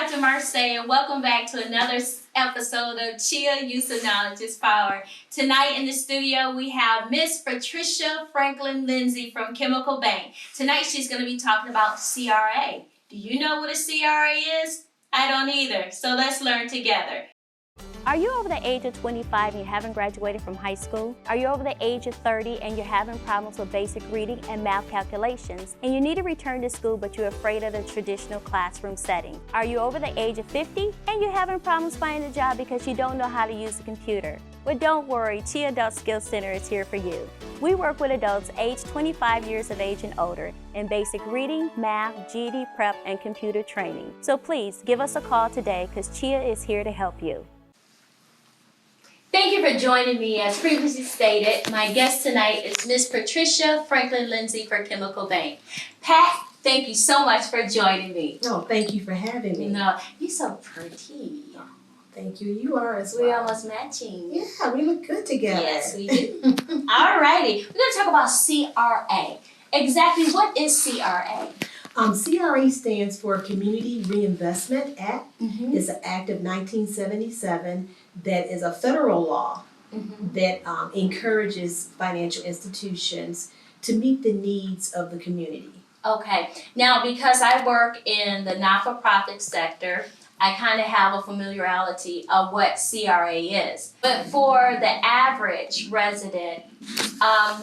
Dr. Marseille, and welcome back to another episode of CHEA Use of Knowledge is Power. Tonight in the studio, we have Miss Patricia Franklin-Lindsey from Chemical Bank. Tonight, she's going to be talking about CRA. Do you know what a CRA is? I don't either, so let's learn together. Are you over the age of 25 and you haven't graduated from high school? Are you over the age of 30 and you're having problems with basic reading and math calculations? And you need to return to school but you're afraid of the traditional classroom setting? Are you over the age of 50 and you're having problems finding a job because you don't know how to use a computer? Well, don't worry, CHEA Adult Skills Center is here for you. We work with adults aged 25 years of age and older in basic reading, math, GED prep, and computer training. So please give us a call today because CHEA is here to help you. Thank you for joining me. As previously stated, my guest tonight is Miss Patricia Franklin-Lindsey for Chemical Bank. Pat, thank you so much for joining me. Oh, thank you for having me. No, you're so pretty. Oh, thank you. You are as well. We're almost matching. Yeah, we look good together. Yes, we do. Alrighty, we're going to talk about CRA. Exactly what is CRA? CRA stands for Community Reinvestment Act. It's an act of 1977 that is a federal law that encourages financial institutions to meet the needs of the community. Okay. Now, because I work in the not-for-profit sector, I kind of have a familiarity of what CRA is. But for the average resident,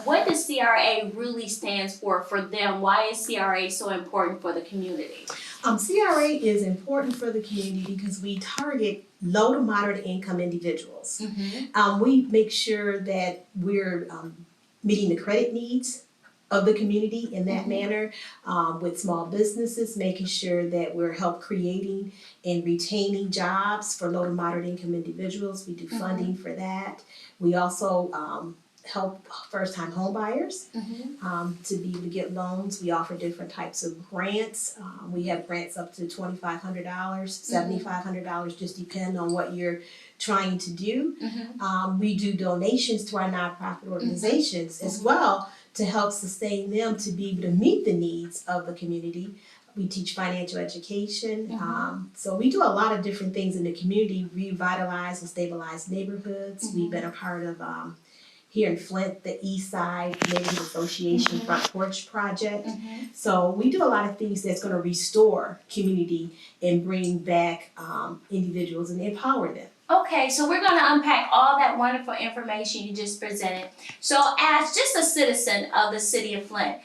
what does CRA really stands for them? Why is CRA so important for the community? CRA is important for the community because we target low to moderate income individuals. We make sure that we're meeting the credit needs of the community in that manner, with small businesses, making sure that we're help creating and retaining jobs for low to moderate income individuals. We do funding for that. We also help first-time home buyers to be able to get loans. We offer different types of grants. We have grants up to $2,500, $7,500, just depend on what you're trying to do. We do donations to our nonprofit organizations as well to help sustain them to be able to meet the needs of the community. We teach financial education. So we do a lot of different things in the community, revitalize and stabilize neighborhoods. We've been a part of here in Flint, the East Side Neighborhood Association Front Porch project. So we do a lot of things that's going to restore community and bring back individuals and empower them. Okay, so we're going to unpack all that wonderful information you just presented. So as just a citizen of the city of Flint,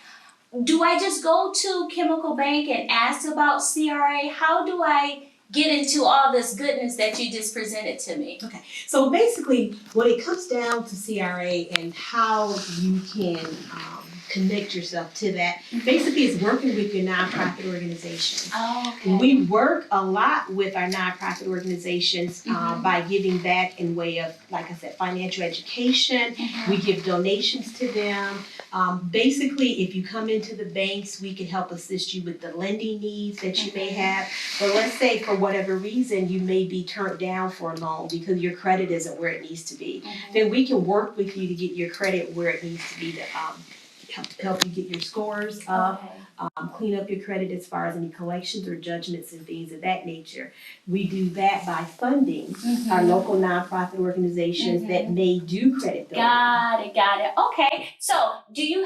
do I just go to Chemical Bank and ask about CRA? How do I get into all this goodness that you just presented to me? Okay, so basically when it comes down to CRA and how you can connect yourself to that, basically it's working with your nonprofit organization. Okay. We work a lot with our nonprofit organizations by giving back in way of, like I said, financial education. We give donations to them. Basically, if you come into the banks, we can help assist you with the lending needs that you may have. But let's say for whatever reason you may be turned down for a loan because your credit isn't where it needs to be. Then we can work with you to get your credit where it needs to be to help you get your scores up, clean up your credit as far as any collections or judgments and things of that nature. We do that by funding our local nonprofit organizations that may do credit building. Got it. Okay, so do you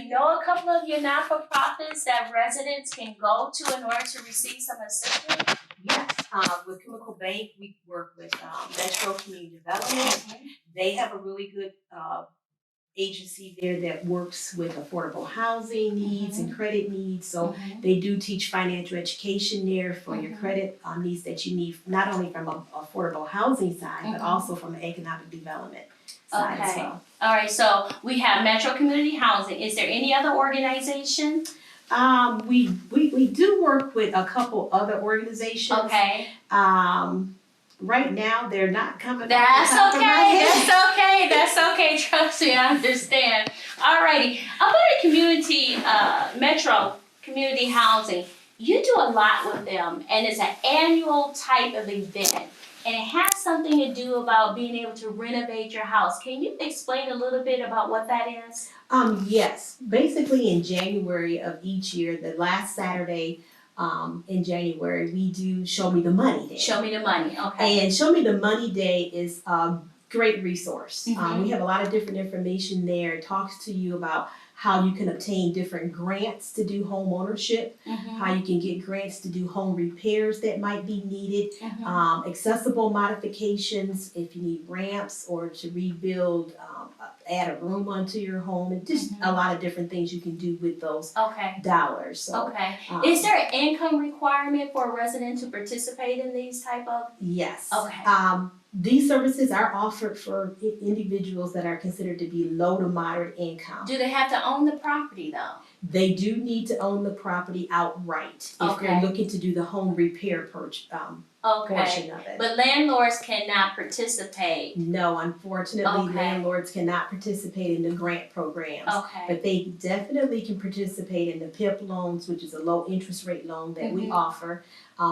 know a couple of your not-for-profits that residents can go to in order to receive some assistance? Yes, with Chemical Bank, we work with Metro Community Development. They have a really good agency there that works with affordable housing needs and credit needs. So they do teach financial education there for your credit needs that you need, not only from an affordable housing side, but also from an economic development side as well. All right, so we have Metro Community Housing. Is there any other organization? We do work with a couple other organizations. Okay. Right now, they're not coming. That's okay. Trust me, I understand. Alrighty. About community, Metro Community Housing, you do a lot with them, and it's an annual type of event, and it has something to do about being able to renovate your house. Can you explain a little bit about what that is? Yes. Basically, in January of each year, the last Saturday in January, we do Show Me the Money Day. Show me the money, okay. And Show Me the Money Day is a great resource. Mhm. We have a lot of different information there. It talks to you about how you can obtain different grants to do home ownership, Mhm. how you can get grants to do home repairs that might be needed, Mhm. accessible modifications if you need ramps or to rebuild, add a room onto your home, and just a lot of different things you can do with those Okay. dollars. So, Okay. Is there an income requirement for a resident to participate in these type of? yes. Okay. These services are offered for individuals that are considered to be low to moderate income. Do they have to own the property though? They do need to own the property outright if Okay. they're looking to do the home repair Okay. portion of it. But landlords cannot participate. No, unfortunately, Okay. landlords cannot participate in the grant programs. Okay. But they definitely can participate in the PIP loans, which is a low interest rate loan that we offer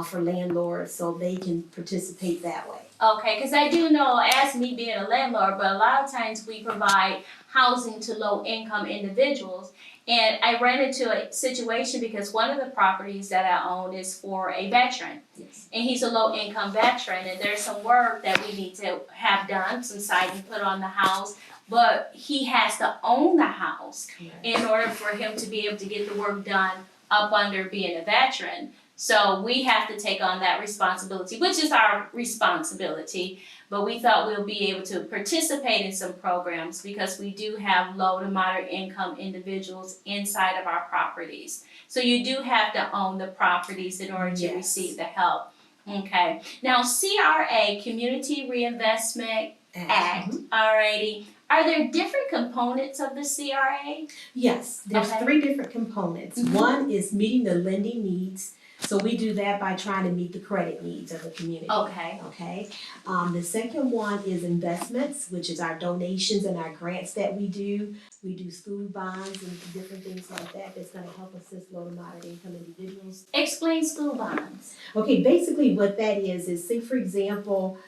for landlords, so they can participate that way. Okay, because I do know, as me being a landlord, but a lot of times we provide housing to low-income individuals. And I ran into a situation because one of the properties that I own is for a veteran. Yes. And he's a low-income veteran, and there's some work that we need to have done, some siding put on the house. But he has to own the house in order for him to be able to get the work done up under being a veteran. So we have to take on that responsibility, which is our responsibility. But we thought we'll be able to participate in some programs because we do have low to moderate income individuals inside of our properties. So you do have to own the properties in order to Yes. receive the help. Okay. Now CRA, Community Reinvestment Act, alrighty. Are there different components of the CRA? Yes, there's Okay. 3 different components. One is meeting the lending needs. So we do that by trying to meet the credit needs of the community. Okay. Okay. The second one is investments, which is our donations and our grants that we do. We do school bonds and different things like that that's going to help assist low to moderate income individuals. Explain school bonds. Okay, basically what that is say for example,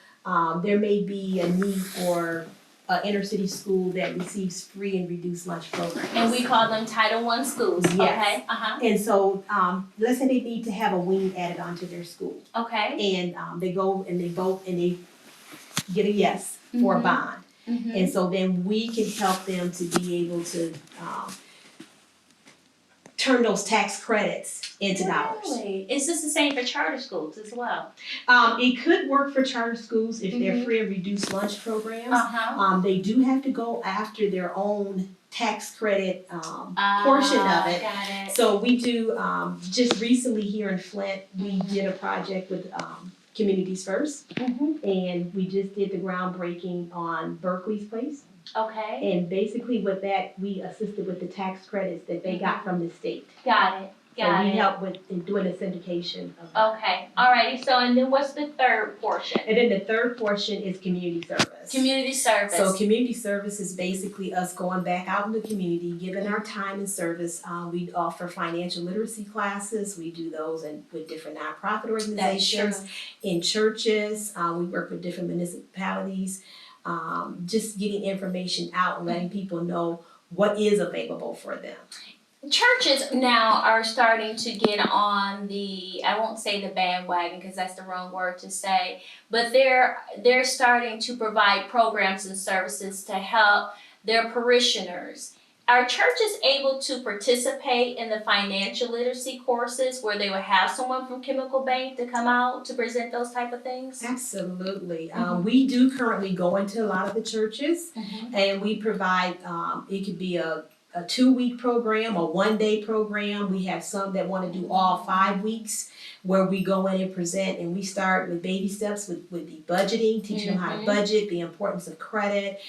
there may be a need for an inner city school that receives free and reduced lunch programs. And we call them Title I schools. Yes. Okay. Uh-huh. And so, let's say they need to have a wing added onto their school. Okay. And they go and they vote and they get a yes for a bond. And so then we can help them to be able to turn those tax credits into dollars. Really? Is this the same for charter schools as well? It could work for charter schools if they're free and reduced lunch programs. Uh-huh. They do have to go after their own tax credit portion of it. Got it. So we do, just recently here in Flint, we did a project with Communities First. And we just did the groundbreaking on Berkeley's Place. Okay. And basically with that, we assisted with the tax credits that they got from the state. Got it. So we helped with in doing the syndication of that. Okay. Alrighty. So and then what's the third portion? And then the third portion is community service. Community service. So community service is basically us going back out in the community, giving our time and service. We offer financial literacy classes. We do those with different nonprofit organizations, in churches. We work with different municipalities. Just getting information out and letting people know what is available for them. Churches now are starting to get on the, I won't say the bandwagon because that's the wrong word to say, but they're starting to provide programs and services to help their parishioners. Are churches able to participate in the financial literacy courses where they would have someone from Chemical Bank to come out to present those type of things? Absolutely. We do currently go into a lot of the churches and we provide, it could be a 2-week program, a 1-day program. We have some that want to do all 5 weeks where we go in and present, and we start with baby steps with the budgeting, teaching them how to budget, the importance of credit,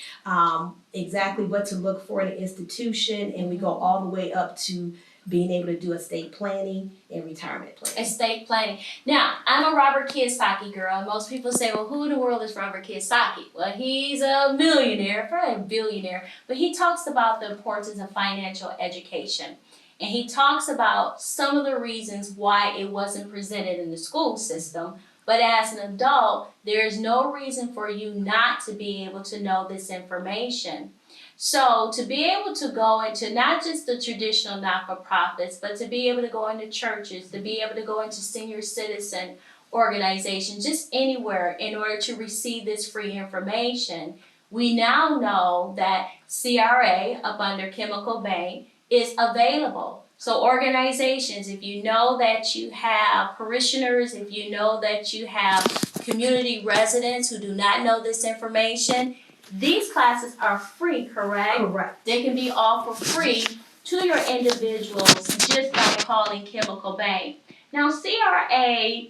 exactly what to look for in an institution, and we go all the way up to being able to do estate planning and retirement planning. Estate planning. Now, I'm a Robert Kiyosaki girl. Most people say, well, who in the world is Robert Kiyosaki? Well, he's a millionaire, probably a billionaire, but he talks about the importance of financial education. And he talks about some of the reasons why it wasn't presented in the school system. But as an adult, there is no reason for you not to be able to know this information. So to be able to go into not just the traditional not-for-profits, but to be able to go into churches, to be able to go into senior citizen organizations, just anywhere in order to receive this free information, we now know that CRA up under Chemical Bank is available. So organizations, if you know that you have parishioners, if you know that you have community residents who do not know this information, these classes are free, correct? Correct. They can be offered free to your individuals just by calling Chemical Bank. Now, CRA,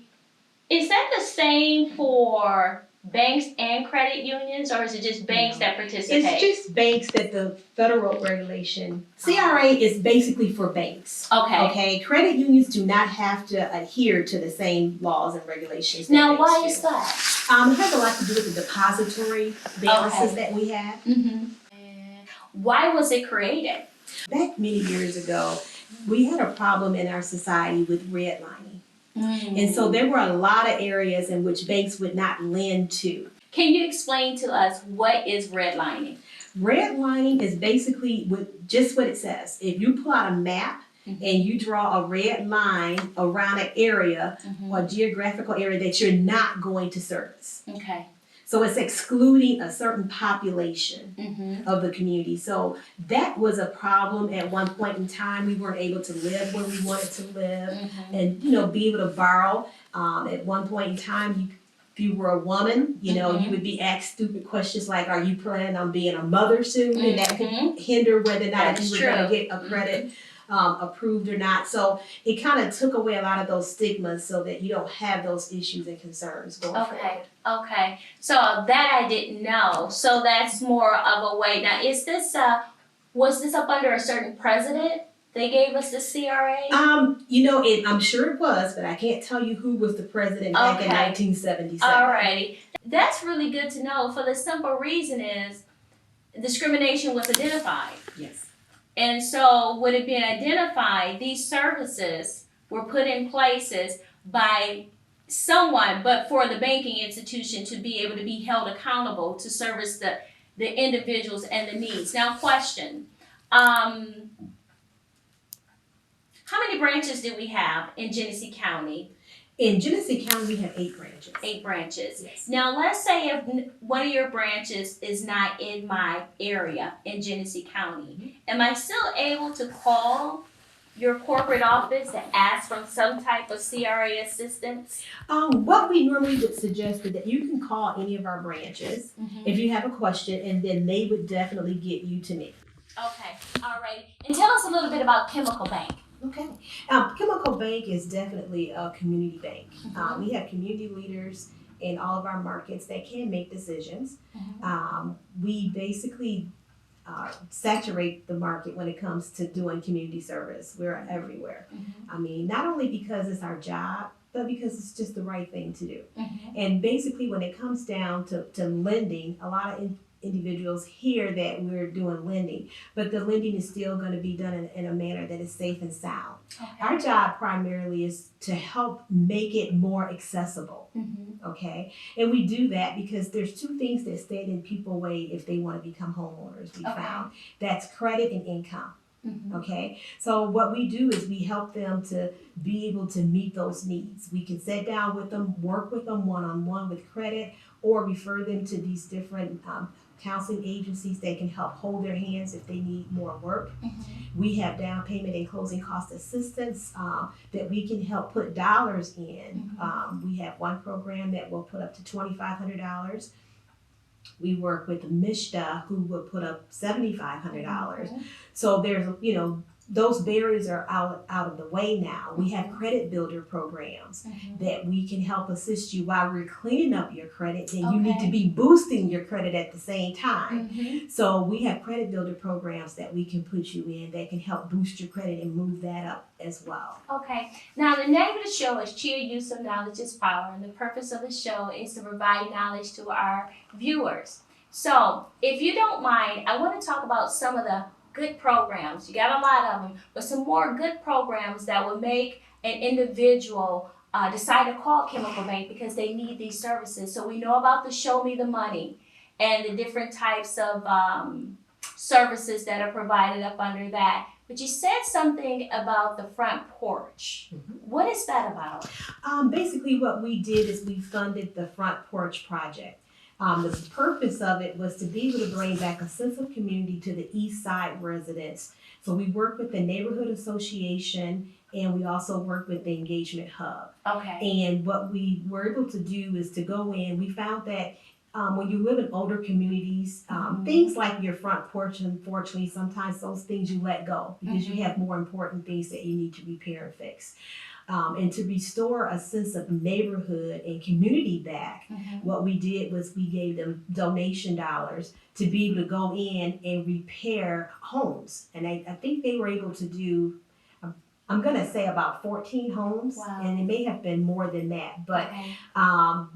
is that the same for banks and credit unions, or is it just banks that participate? It's just banks that the federal regulation, CRA is basically for banks. Okay, credit unions do not have to adhere to the same laws and regulations. Now, why is that? It has a lot to do with the depository balances that we have. Why was it created? Back many years ago, we had a problem in our society with redlining. And so there were a lot of areas in which banks would not lend to. Can you explain to us what is redlining? Redlining is basically just what it says. If you pull out a map and you draw a red line around an area or geographical area that you're not going to service. Okay. So it's excluding a certain population of the community. So that was a problem at one point in time. We weren't able to live where we wanted to live and, be able to borrow. At one point in time, if you were a woman, you would be asked stupid questions like, are you planning on being a mother soon? And that could hinder whether or not you were going to get a credit approved or not. So it kind of took away a lot of those stigmas so that you don't have those issues and concerns going forward. Okay. So that I didn't know. So that's more of a way. Now, is this was this up under a certain president? They gave us the CRA? I'm sure it was, but I can't tell you who was the president back in 1977. Alrighty. That's really good to know for the simple reason is discrimination was identified. Yes. And so with it being identified, these services were put in places by someone, but for the banking institution to be able to be held accountable to service the individuals and the needs. Now, question. How many branches do we have in Genesee County? In Genesee County, we have 8 branches. 8 branches. Yes. Now, let's say if one of your branches is not in my area in Genesee County, am I still able to call your corporate office to ask for some type of CRA assistance? What we normally would suggest is that you can call any of our branches if you have a question, and then they would definitely get you to me. Okay, all right. And tell us a little bit about Chemical Bank. Okay. Chemical Bank is definitely a community bank. We have community leaders in all of our markets that can make decisions. We basically saturate the market when it comes to doing community service. We're everywhere. I mean, not only because it's our job, but because it's just the right thing to do. And basically when it comes down to lending, a lot of individuals hear that we're doing lending, but the lending is still going to be done in a manner that is safe and sound. Our job primarily is to help make it more accessible, okay? And we do that because there's 2 things that stand in people's way if they want to become homeowners, we found. That's credit and income, okay? So what we do is we help them to be able to meet those needs. We can sit down with them, work with them one-on-one with credit, or refer them to these different counseling agencies that can help hold their hands if they need more work. We have down payment and closing cost assistance that we can help put dollars in. We have one program that will put up to $2,500. We work with Mishta, who will put up $7,500. So there's, those barriers are out of the way now. We have credit builder programs that we can help assist you while we're cleaning up your credit, and you need to be boosting your credit at the same time. So we have credit builder programs that we can put you in that can help boost your credit and move that up as well. Okay. Now, the name of the show is CHEA, Use of Knowledge is Power, and the purpose of the show is to provide knowledge to our viewers. So, if you don't mind, I want to talk about some of the good programs. You got a lot of them, but some more good programs that will make an individual decide to call Chemical Bank because they need these services. So we know about the Show Me the Money and the different types of services that are provided up under that. But you said something about the front porch. What is that about? Basically what we did is we funded the Front Porch project. The purpose of it was to be able to bring back a sense of community to the East Side residents. So we worked with the neighborhood association and we also worked with the engagement hub. Okay. And what we were able to do is to go in, we found that when you live in older communities, things like your front porch, unfortunately, sometimes those things you let go because you have more important things that you need to repair and fix. And to restore a sense of neighborhood and community back, what we did was we gave them donation dollars to be able to go in and repair homes. And I think they were able to do, I'm going to say about 14 homes, and it may have been more than that, but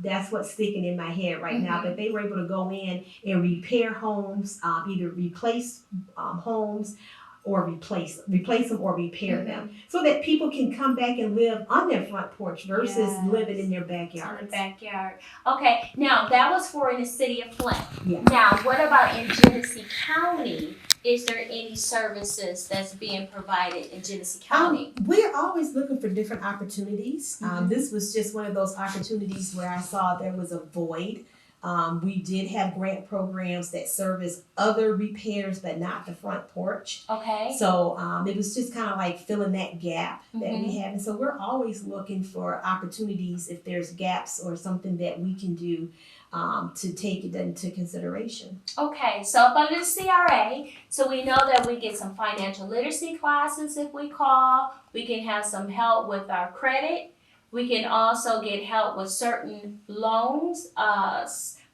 that's what's sticking in my head right now. But they were able to go in and repair homes, either replace homes or replace them or repair them, so that people can come back and live on their front porch versus living in their backyard. In the backyard. Okay, now that was for in the city of Flint. Yeah. Now, what about in Genesee County? Is there any services that's being provided in Genesee County? We're always looking for different opportunities. This was just one of those opportunities where I saw there was a void. We did have grant programs that service other repairs, but not the front porch. Okay. So it was just kind of like filling that gap that we have. And so we're always looking for opportunities if there's gaps or something that we can do to take it into consideration. Okay, so up under the CRA, so we know that we get some financial literacy classes if we call. We can have some help with our credit. We can also get help with certain loans. But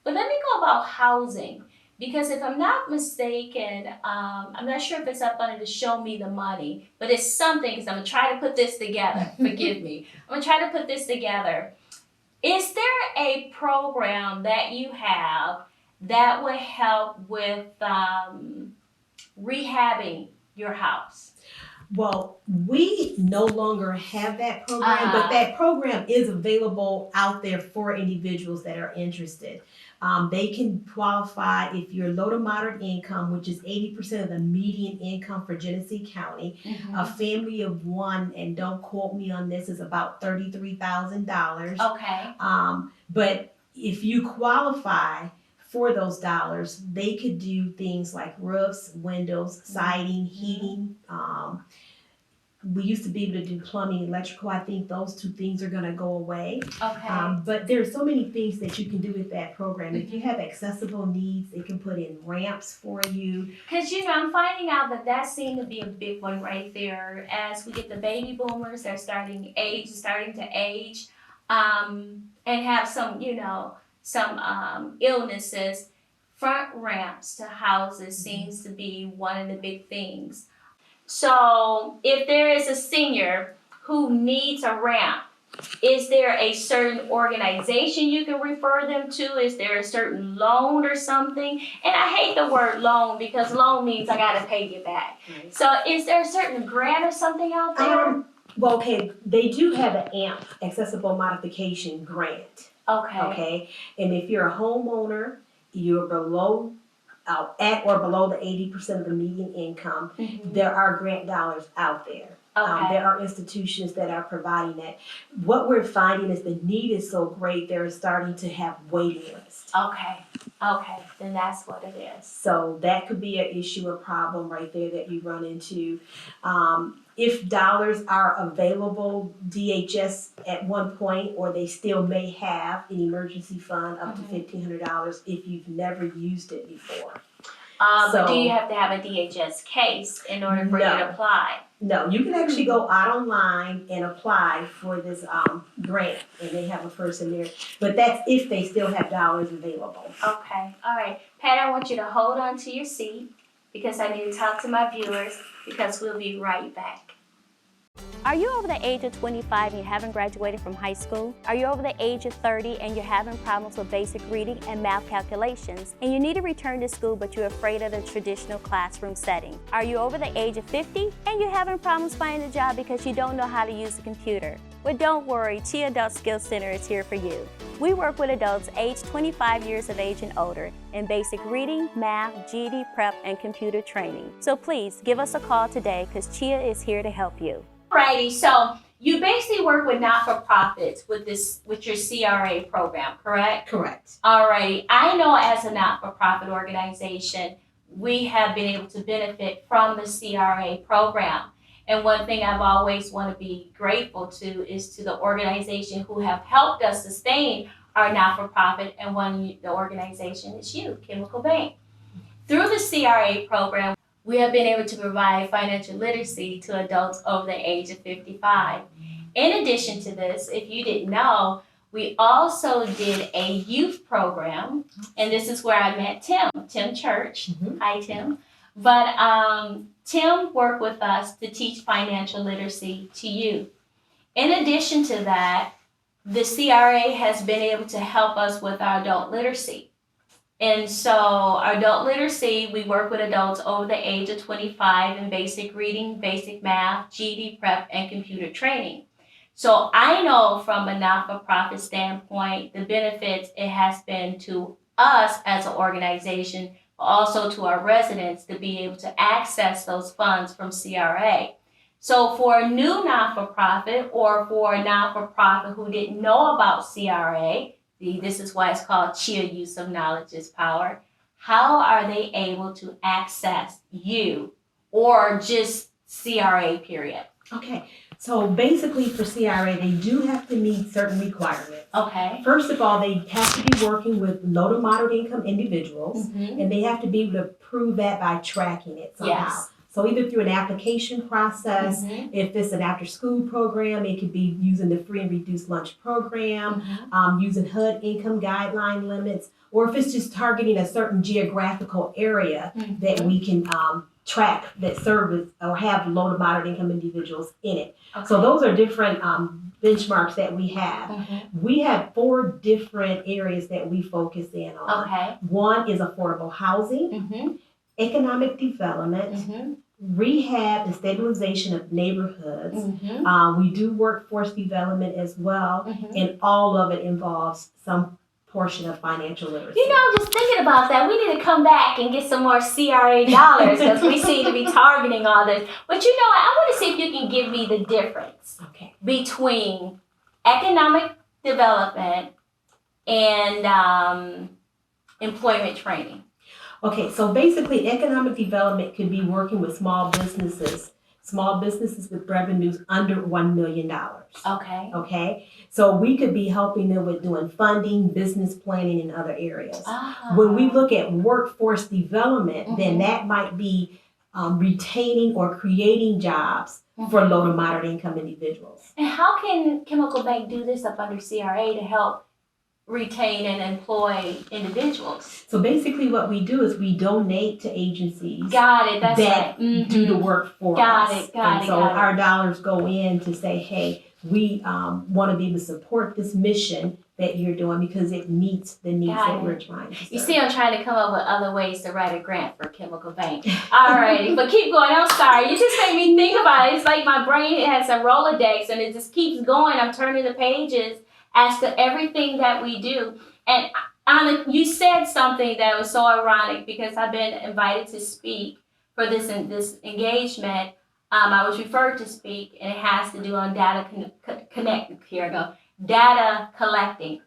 let me go about housing, because if I'm not mistaken, I'm not sure if it's up under the Show Me the Money, but it's something, because I'm going to try to put this together. Forgive me. I'm going to try to put this together. Is there a program that you have that would help with rehabbing your house? Well, we no longer have that program, but that program is available out there for individuals that are interested. They can qualify if you're low to moderate income, which is 80% of the median income for Genesee County. A family of one, and don't quote me on this, is about $33,000. Okay. But if you qualify for those dollars, they could do things like roofs, windows, siding, heating. We used to be able to do plumbing, electrical. I think those two things are going to go away. Okay. But there's so many things that you can do with that program. If you have accessible needs, it can put in ramps for you. Because, I'm finding out that seemed to be a big one right there. As we get the baby boomers, they're starting to age, and have some, illnesses. Front ramps to houses seems to be one of the big things. So if there is a senior who needs a ramp, is there a certain organization you can refer them to? Is there a certain loan or something? And I hate the word loan, because loan means I got to pay you back. Right. So is there a certain grant or something out there? Well, okay, they do have an AMP, Accessible Modification Grant. Okay. And if you're a homeowner, you're below at or below the 80% of the median income, there are grant dollars out there. There are institutions that are providing that. What we're finding is the need is so great, they're starting to have waiting lists. Okay, then that's what it is. So that could be an issue or problem right there that you run into. If dollars are available, DHS at one point, or they still may have an emergency fund up to $1,500 if you've never used it before. But do you have to have a DHS case in order for you to apply? No, you can actually go out online and apply for this grant, and they have a person there. But that's if they still have dollars available. Okay, all right. Pat, I want you to hold on to your seat, because I need to talk to my viewers, because we'll be right back. Are you over the age of 25 and you haven't graduated from high school? Are you over the age of 30 and you're having problems with basic reading and math calculations, and you need to return to school but you're afraid of the traditional classroom setting? Are you over the age of 50 and you're having problems finding a job because you don't know how to use a computer? Well, don't worry, CHEA Adult Skills Center is here for you. We work with adults aged 25 years of age and older in basic reading, math, GED prep, and computer training. So please give us a call today because CHEA is here to help you. Alrighty, so you basically work with not-for-profits with your CRA program, correct? Correct. Alrighty, I know as a not-for-profit organization, we have been able to benefit from the CRA program. And one thing I've always want to be grateful to is to the organization who have helped us sustain our not-for-profit, and the organization is you, Chemical Bank. Through the CRA program, we have been able to provide financial literacy to adults over the age of 55. In addition to this, if you didn't know, we also did a youth program, and this is where I met Tim Church. Hi, Tim. But Tim worked with us to teach financial literacy to youth. In addition to that, the CRA has been able to help us with our adult literacy. And so our adult literacy, we work with adults over the age of 25 in basic reading, basic math, GED prep, and computer training. So I know from a not-for-profit standpoint, the benefits it has been to us as an organization, also to our residents, to be able to access those funds from CRA. So for a new not-for-profit or for a not-for-profit who didn't know about CRA, this is why it's called CHEA, Use of Knowledge is Power, how are they able to access you or just CRA period? Okay, so basically for CRA, they do have to meet certain requirements. Okay. First of all, they have to be working with low to moderate income individuals, and they have to be able to prove that by tracking it somehow. Yes. So either through an application process, if it's an after-school program, it could be using the free and reduced lunch program, using HUD income guideline limits, or if it's just targeting a certain geographical area that we can track that service or have low to moderate income individuals in it. Okay. So those are different benchmarks that we have. We have 4 different areas that we focus in on. Okay. One is affordable housing, economic development, rehab and stabilization of neighborhoods. We do workforce development as well, and all of it involves some portion of financial literacy. You know, just thinking about that, we need to come back and get some more CRA dollars because we seem to be targeting all this. But you know, I want to see if you can give me the difference between economic development and employment training. Okay, so basically economic development could be working with small businesses with revenues under $1 million. Okay. Okay, so we could be helping them with doing funding, business planning, and other areas. When we look at workforce development, then that might be retaining or creating jobs for low to moderate income individuals. And how can Chemical Bank do this up under CRA to help retain and employ individuals? So basically what we do is we donate to agencies that do the work for us. Got it. Our dollars go in to say, hey, we want to be able to support this mission that you're doing because it meets the needs that we're trying to serve. You see, I'm trying to come up with other ways to write a grant for Chemical Bank. All right, but keep going. I'm sorry. You just made me think about it. It's like my brain has a Rolodex and it just keeps going. I'm turning the pages as to everything that we do. And Anna, you said something that was so ironic because I've been invited to speak for this engagement. I was referred to speak, and it has to do on data data collecting.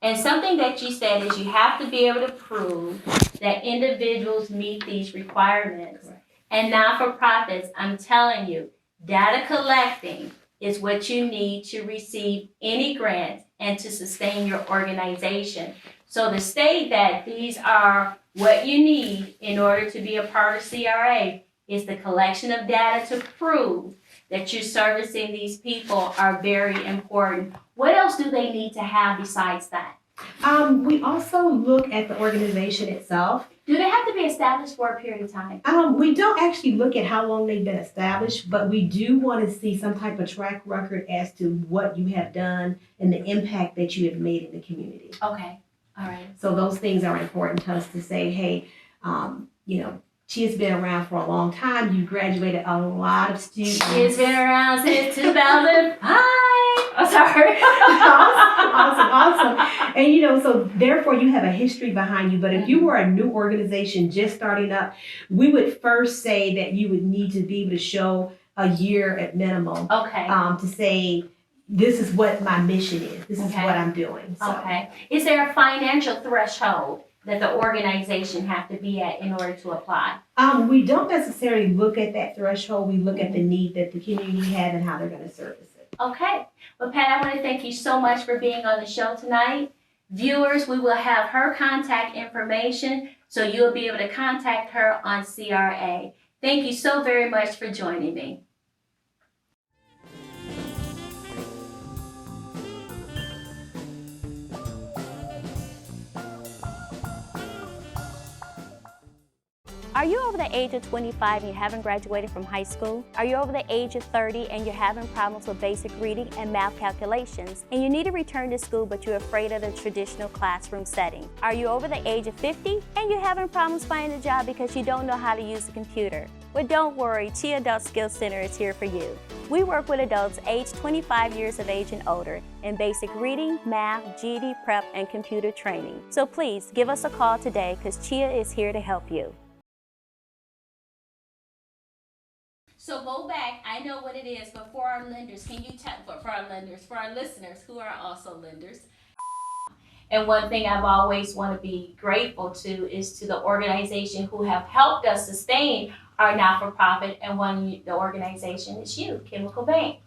And something that you said is you have to be able to prove that individuals meet these requirements. And not-for-profits, I'm telling you, data collecting is what you need to receive any grant and to sustain your organization. So to state that these are what you need in order to be a part of CRA is the collection of data to prove that you're servicing these people are very important. What else do they need to have besides that? We also look at the organization itself. Do they have to be established for a period of time? We don't actually look at how long they've been established, but we do want to see some type of track record as to what you have done and the impact that you have made in the community. Okay, all right. So those things are important to us to say, hey, CHEA's been around for a long time. You graduated a lot of students. It's been around since 2005. was her. Awesome. And so therefore you have a history behind you. But if you were a new organization just starting up, we would first say that you would need to be able to show a year at minimum. Okay. To say, this is what my mission is. This is what I'm doing. So. Okay. Is there a financial threshold that the organization have to be at in order to apply? We don't necessarily look at that threshold. We look at the need that the community has and how they're going to service it. Okay. Well, Pat, I want to thank you so much for being on the show tonight. Viewers, we will have her contact information, so you'll be able to contact her on CRA. Thank you so very much for joining me. Are you over the age of 25 and you haven't graduated from high school? Are you over the age of 30 and you're having problems with basic reading and math calculations? And you need to return to school but you're afraid of the traditional classroom setting? Are you over the age of 50 and you're having problems finding a job because you don't know how to use a computer? Well, don't worry, CHEA Adult Skills Center is here for you. We work with adults aged 25 years of age and older in basic reading, math, GED prep, and computer training. So please give us a call today because CHEA is here to help you. So go back. I know what it is, but for our lenders, can you tell for our listeners who are also lenders? And one thing I've always want to be grateful to is to the organization who have helped us sustain our not-for-profit, and the organization is you, Chemical Bank.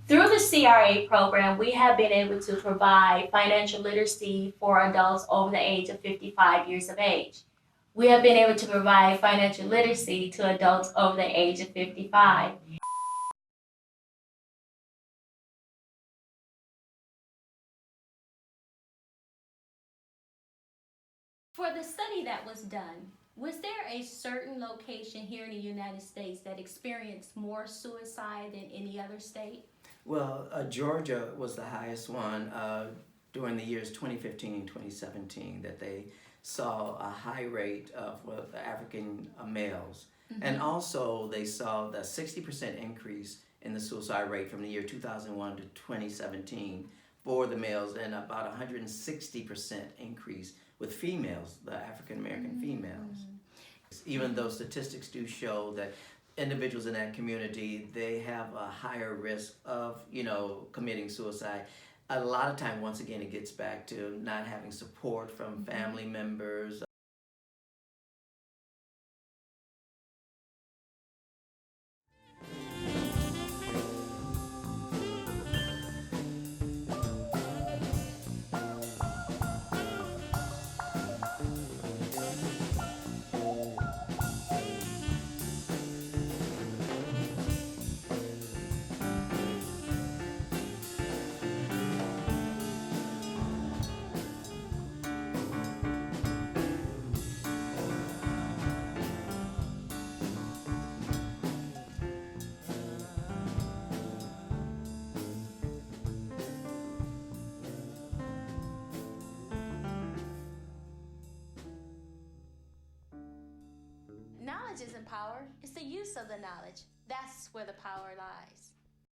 Through the CRA program, we have been able to provide financial literacy for adults over the age of 55 years of age. We have been able to provide financial literacy to adults over the age of 55. For the study that was done, was there a certain location here in the United States that experienced more suicide than any other state? Well, Georgia was the highest one during the years 2015 and 2017 that they saw a high rate of African males. Mm-hmm. And also they saw the 60% increase in the suicide rate from the year 2001 to 2017 for the males, and about 160% increase with females, the African American females. Even though statistics do show that individuals in that community, they have a higher risk of, committing suicide. A lot of time, once again, it gets back to not having support from family members. Knowledge isn't power, it's the use of the knowledge. That's where the power lies.